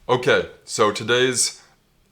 Okay, so today's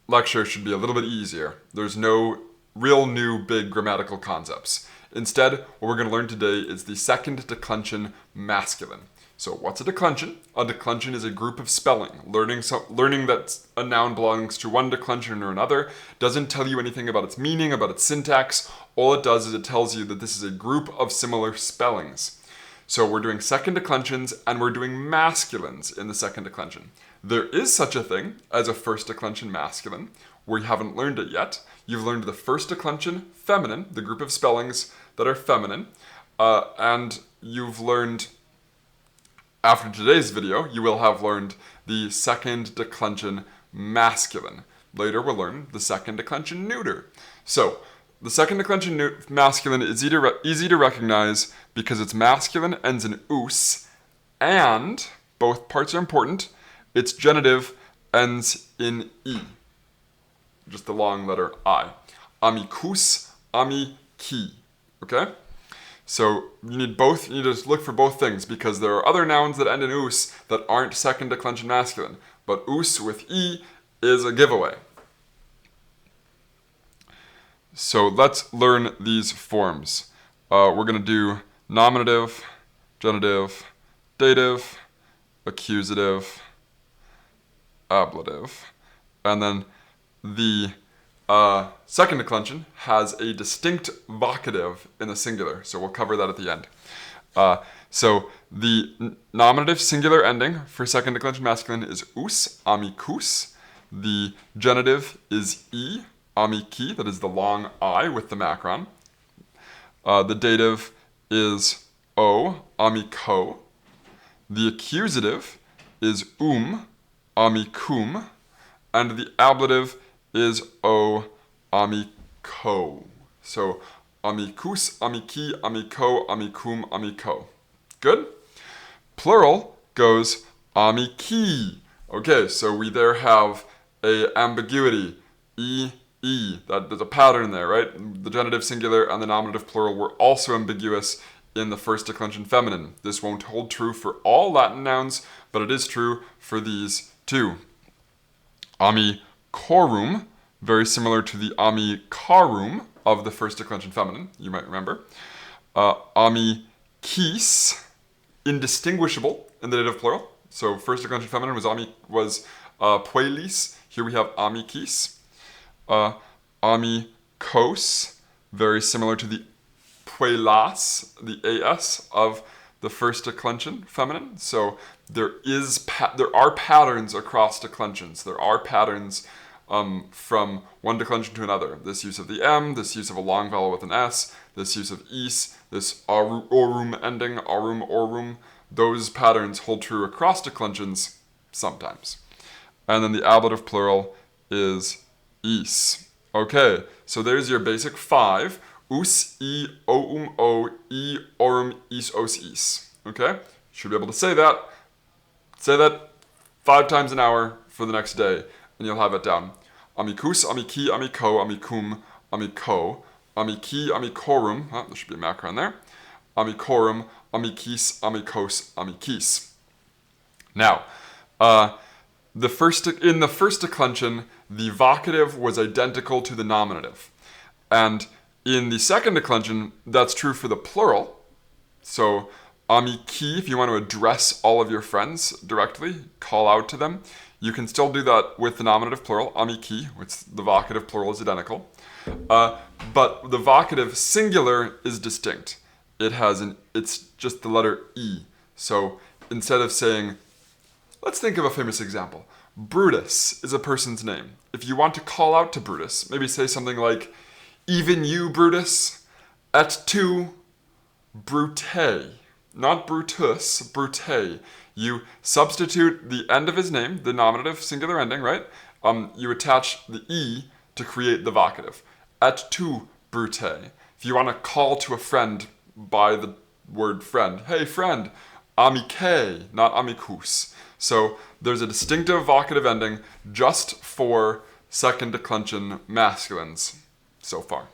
lecture should be a little bit easier. There's no real new big grammatical concepts. Instead, what we're going to learn today is the second declension masculine. So what's a declension? A declension is a group of spelling. Learning that a noun belongs to one declension or another doesn't tell you anything about its meaning, about its syntax. All it does is it tells you that this is a group of similar spellings. So we're doing second declensions and we're doing masculines in the second declension. There is such a thing as a first declension masculine. We haven't learned it yet. You've learned the first declension feminine, the group of spellings that are feminine, and you've learned, after today's video, you will have learned the second declension masculine. Later we'll learn the second declension neuter. So, the second declension masculine is easy to recognize because it's masculine, ends in us, and, both parts are important, its genitive ends in e. Just the long letter I. Amicus, amici. Okay? So you need both. You need to look for both things because there are other nouns that end in us that aren't second declension masculine. But us with e is a giveaway. So let's learn these forms. We're going to do nominative, genitive, dative, accusative, ablative. And then the second declension has a distinct vocative in the singular, so we'll cover that at the end. So the nominative singular ending for second declension masculine is us, amicus. The genitive is e, amici, that is the long I with the macron. The dative is o, amico. The accusative is amicum. And the ablative is o, amico. So amicus, amici, amico, amicum, amico. Good? Plural goes amici. Okay, so we there have a ambiguity. E. There's a pattern there, right? The genitive singular and the nominative plural were also ambiguous in the first declension feminine. This won't hold true for all Latin nouns, but it is true for these two. Amicorum, very similar to the amicarum of the first declension feminine, you might remember. Amicis, indistinguishable in the dative plural. So first declension feminine was puelis. Here we have amicis. Amicos, very similar to the puelas, the as of the first declension feminine. So there are patterns across declensions. There are patterns from one declension to another. This use of the M, this use of a long vowel with an S, this use of is, this aurum ending, aurum. Those patterns hold true across declensions sometimes. And then the ablative plural is is. Okay, so there's your basic 5. Us, e, o, e, aurum, is, os, is. Okay? Should be able to say that. Say that 5 times an hour for the next day, and you'll have it down. Amicus, amici, amico, amicum, amico, amici, amicorum. There should be a macron there. Amicorum, amicis, amicos, amicis. Now, in the first declension, the vocative was identical to the nominative. And in the second declension, that's true for the plural. So, amici, if you want to address all of your friends directly, call out to them, you can still do that with the nominative plural, amici, which the vocative plural is identical. But the vocative singular is distinct. It's just the letter E. So, instead of saying, let's think of a famous example. Brutus is a person's name. If you want to call out to Brutus, maybe say something like, even you, Brutus, et tu, Brute. Not Brutus, Brute. You substitute the end of his name, the nominative singular ending, right? You attach the E to create the vocative. Et tu, Brute. If you want to call to a friend by the word friend, hey friend, amice, not amicus. So there's a distinctive vocative ending just for second declension masculines so far.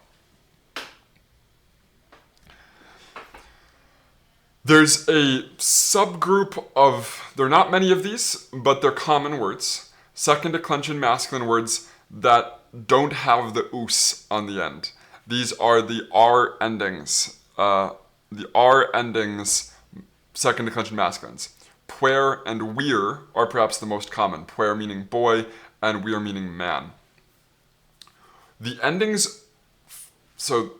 There's a subgroup of, there are not many of these, but they're common words. second declension masculine words that don't have the us on the end. These are the R endings. Second declension masculines. Puer and wir are perhaps the most common. Puer meaning boy and wir meaning man. The endings, so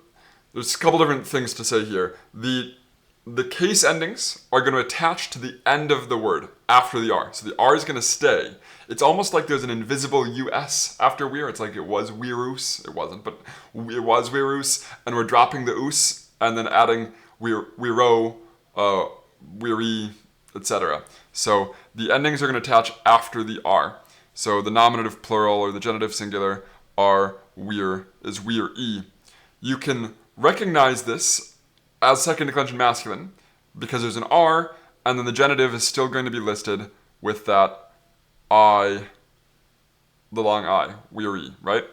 there's a couple different things to say here. The case endings are going to attach to the end of the word after the R. So the R is going to stay. It's almost like there's an invisible US after wir. It's like it was wirus. It wasn't, but it was wirus. And we're dropping the us and then adding wiro, wiri, etc. So the endings are going to attach after the R. So the nominative plural or the genitive singular are is wir-e. You can recognize this as second declension masculine because there's an R and then the genitive is still going to be listed with that I, the long I, wir-e, right?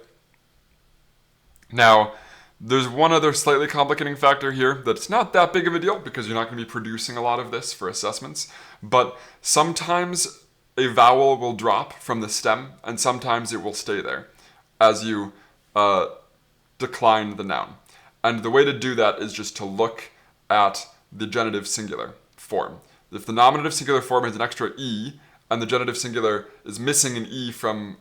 Now, there's one other slightly complicating factor here that's not that big of a deal because you're not going to be producing a lot of this for assessments, but sometimes a vowel will drop from the stem and sometimes it will stay there as you decline the noun. And the way to do that is just to look at the genitive singular form. If the nominative singular form has an extra E and the genitive singular is missing an E from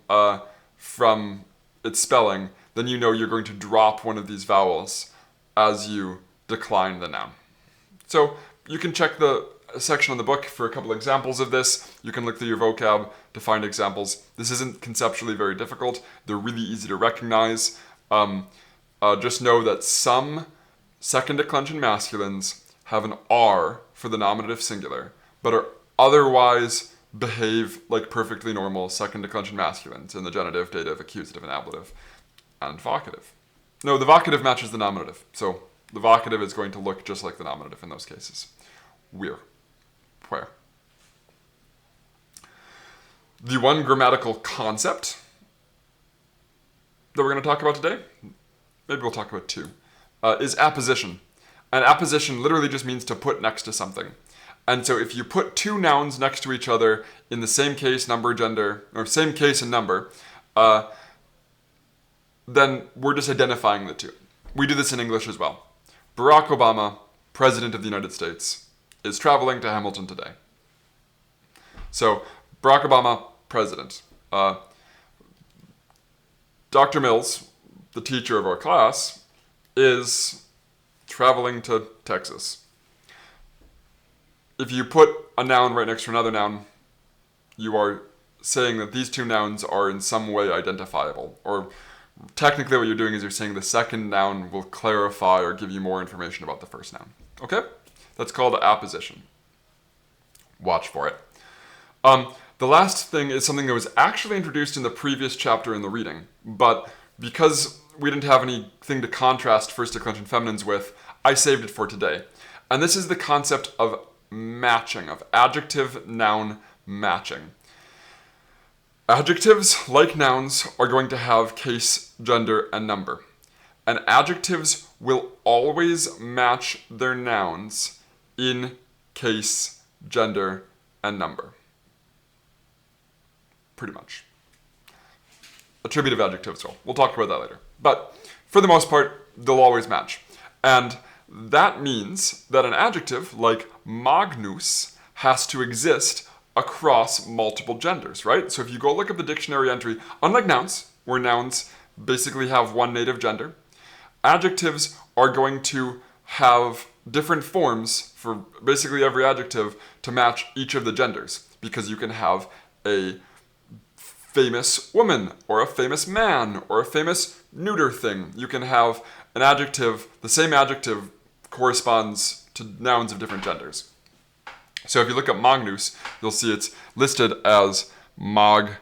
its spelling, then you know you're going to drop one of these vowels as you decline the noun. So you can check the section on the book for a couple examples of this. You can look through your vocab to find examples. This isn't conceptually very difficult. They're really easy to recognize. Just know that some second declension masculines have an R for the nominative singular, but are otherwise behave like perfectly normal second declension masculines in the genitive, dative, accusative, and ablative, and vocative. No, the vocative matches the nominative, so the vocative is going to look just like the nominative in those cases. Wir. Puer. The one grammatical concept that we're going to talk about today, maybe we'll talk about two, is apposition. And apposition literally just means to put next to something. And so if you put two nouns next to each other in the same case, number, gender, or same case and number, then we're just identifying the two. We do this in English as well. Barack Obama, President of the United States, is traveling to Hamilton today. So, Barack Obama, President. Dr. Mills, the teacher of our class, is traveling to Texas. If you put a noun right next to another noun, you are saying that these two nouns are in some way identifiable. Or technically what you're doing is you're saying the second noun will clarify or give you more information about the first noun. Okay? That's called apposition. Watch for it. The last thing is something that was actually introduced in the previous chapter in the reading, but because we didn't have anything to contrast first declension feminines with, I saved it for today. And this is the concept of matching, of adjective-noun matching. Adjectives, like nouns, are going to have case, gender, and number. And adjectives will always match their nouns in case, gender, and number. Pretty much. Attributive adjectives, we'll talk about that later. But for the most part, they'll always match. And that means that an adjective like Magnus has to exist across multiple genders, right? So if you go look at the dictionary entry, unlike nouns, where nouns basically have one native gender, adjectives are going to have different forms for basically every adjective to match each of the genders, because you can have a famous woman, or a famous man, or a famous neuter thing. You can have an adjective, the same adjective corresponds to nouns of different genders. So if you look at Magnus, you'll see it's listed as Magnus,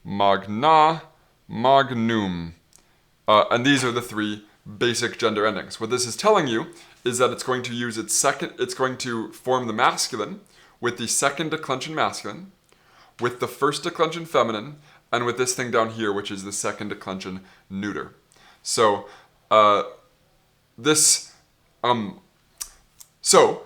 Magna, Magnum. And these are the three basic gender endings. What this is telling you is that it's going to use it's going to form the masculine with the second declension masculine, with the first declension feminine, and with this thing down here, which is the second declension neuter. So, so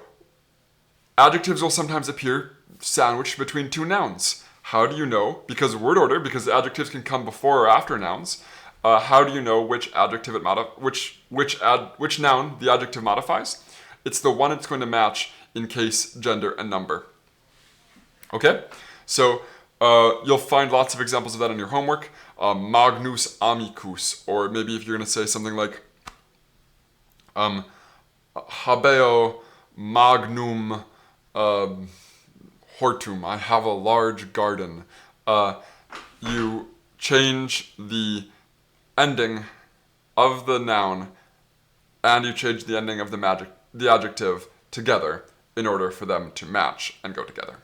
adjectives will sometimes appear sandwiched between two nouns. How do you know? Because word order, because adjectives can come before or after nouns. How do you know which adjective which noun the adjective modifies? It's the one it's going to match in case, gender, and number. Okay, so you'll find lots of examples of that in your homework. Magnus amicus, or maybe if you're going to say something like habeo magnum hortum, I have a large garden. You change the ending of the noun and you change the ending of the adjective together in order for them to match and go together.